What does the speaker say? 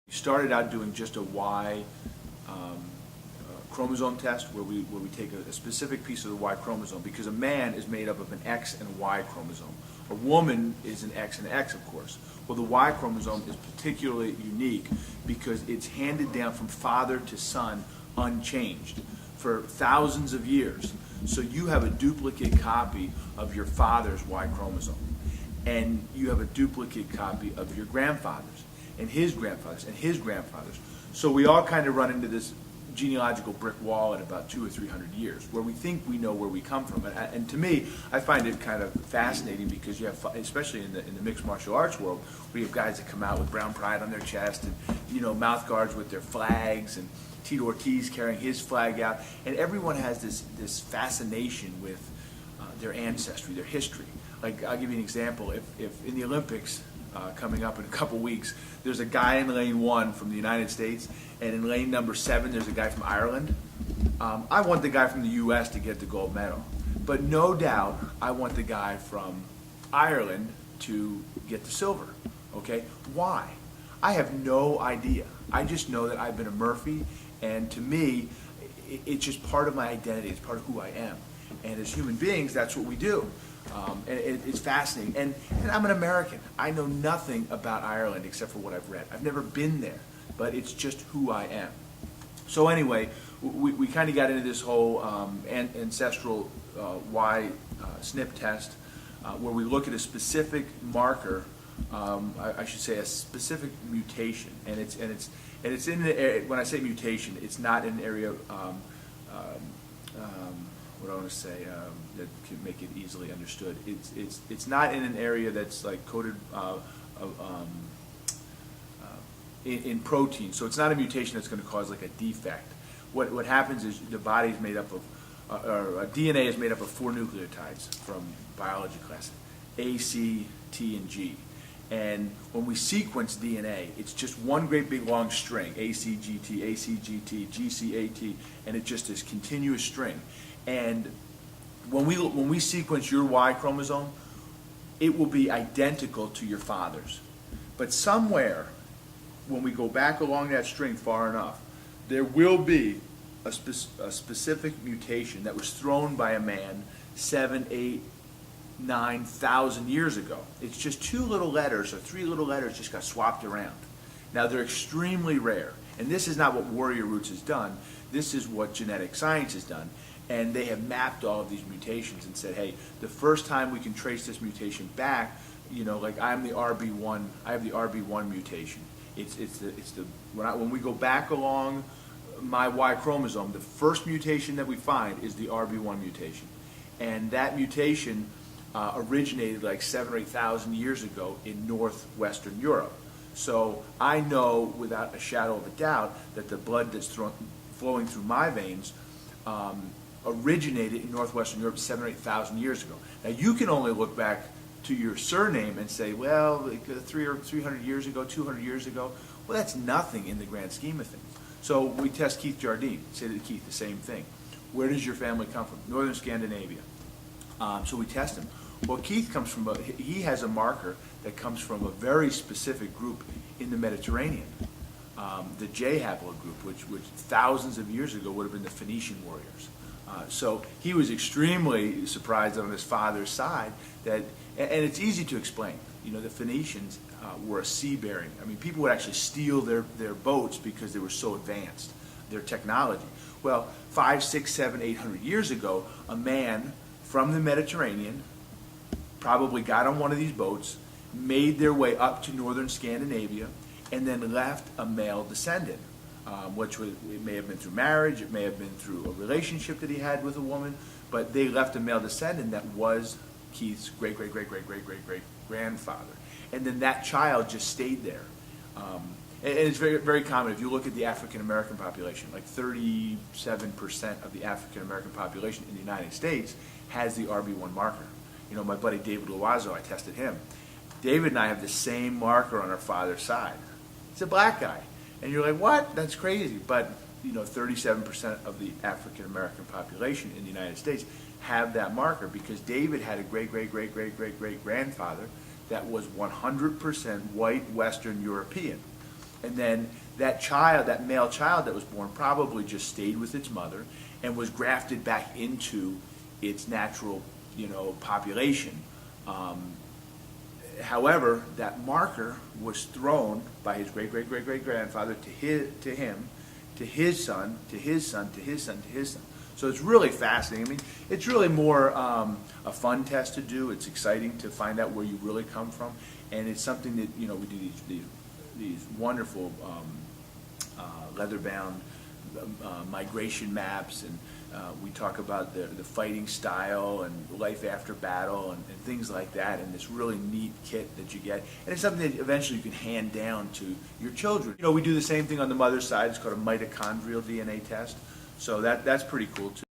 We started out doing just a Y chromosome test where we take a specific piece of the Y chromosome, because a man is made up of an X and a Y chromosome. A woman is an X and an X, of course. Well, the Y chromosome is particularly unique because it's handed down from father to son unchanged for thousands of years. So you have a duplicate copy of your father's Y chromosome, and you have a duplicate copy of your grandfather's and his grandfathers and his grandfathers. So we all kind of run into this genealogical brick wall at about 200 or 300 years, where we think we know where we come from. And to me, I find it kind of fascinating because you have, especially in the mixed martial arts world, where you have guys that come out with brown pride on their chest and mouth guards with their flags, and Tito Ortiz carrying his flag out, and everyone has this fascination with their ancestry, their history. Like, I'll give you an example. If in the Olympics coming up in a couple weeks, there's a guy in lane 1 from the United States, and in lane number 7 there's a guy from Ireland, I want the guy from the U.S. to get the gold medal. But no doubt I want the guy from Ireland to get the silver. Okay? Why? I have no idea. I just know that I've been a Murphy, and to me, it's just part of my identity. It's part of who I am. And as human beings, that's what we do. And it's fascinating. And I'm an American. I know nothing about Ireland except for what I've read. I've never been there, but it's just who I am. So anyway, we kind of got into this whole ancestral Y SNP test, where we look at a specific marker, I should say a specific mutation, and it's in the area. When I say mutation, it's not in an area. What I want to say that can make it easily understood. It's not in an area that's like coded in protein. So it's not a mutation that's going to cause like a defect. What happens is the body is made up of, DNA is made up of 4 nucleotides from biology class: A, C, T, and G. And when we sequence DNA, it's just one great big long string: A, C, G, T, A, C, G, T, G, C, A, T, and it's just this continuous string. And when we sequence your Y chromosome, it will be identical to your father's. But somewhere, when we go back along that string far enough, there will be a specific mutation that was thrown by a man 7, 8, 9,000 years ago. It's just 2 little letters or 3 little letters just got swapped around. Now, they're extremely rare, and this is not what Warrior Roots has done. This is what genetic science has done. And they have mapped all of these mutations and said, hey, the first time we can trace this mutation back, like I'm the RB1, I have the RB1 mutation. When we go back along my Y chromosome, the first mutation that we find is the RB1 mutation. And that mutation originated like 7,000 or 8,000 years ago in northwestern Europe. So I know without a shadow of a doubt that the blood that's flowing through my veins originated in northwestern Europe 7,000 or 8,000 years ago. Now you can only look back to your surname and say, well, like 300 years ago, 200 years ago. Well, that's nothing in the grand scheme of things. So we test Keith Jardine, say to Keith the same thing. Where does your family come from? Northern Scandinavia. So we test him. Well, Keith comes from he has a marker that comes from a very specific group in the Mediterranean, the J haplogroup, which thousands of years ago would have been the Phoenician warriors. So he was extremely surprised on his father's side and it's easy to explain. The Phoenicians were a sea-bearing. I mean, people would actually steal their boats because they were so advanced, their technology. Well, 500, 600, 700, 800 years ago, a man from the Mediterranean probably got on one of these boats, made their way up to northern Scandinavia, and then left a male descendant. It may have been through marriage, it may have been through a relationship that he had with a woman, but they left a male descendant that was Keith's great-great-great-great-great-great-grandfather. And then that child just stayed there. And it's very, very common. If you look at the African-American population, like 37% of the African-American population in the United States has the RB1 marker. My buddy David Loazo, I tested him. David and I have the same marker on our father's side. He's a black guy. And you're like, what? That's crazy. But 37% of the African-American population in the United States have that marker because David had a great-great-great-great-great-great-grandfather that was 100% white Western European. And then that child, that male child that was born, probably just stayed with its mother and was grafted back into its natural, population. However, that marker was thrown by his great-great-great-great-grandfather to him, to his son, to his son, to his son, to his son. So it's really fascinating. I mean, it's really more a fun test to do. It's exciting to find out where you really come from, and it's something that we do these wonderful leather-bound migration maps, and we talk about the fighting style and life after battle and things like that, and this really neat kit that you get. And it's something that eventually you can hand down to your children. We do the same thing on the mother's side. It's called a mitochondrial DNA test. So that's pretty cool too.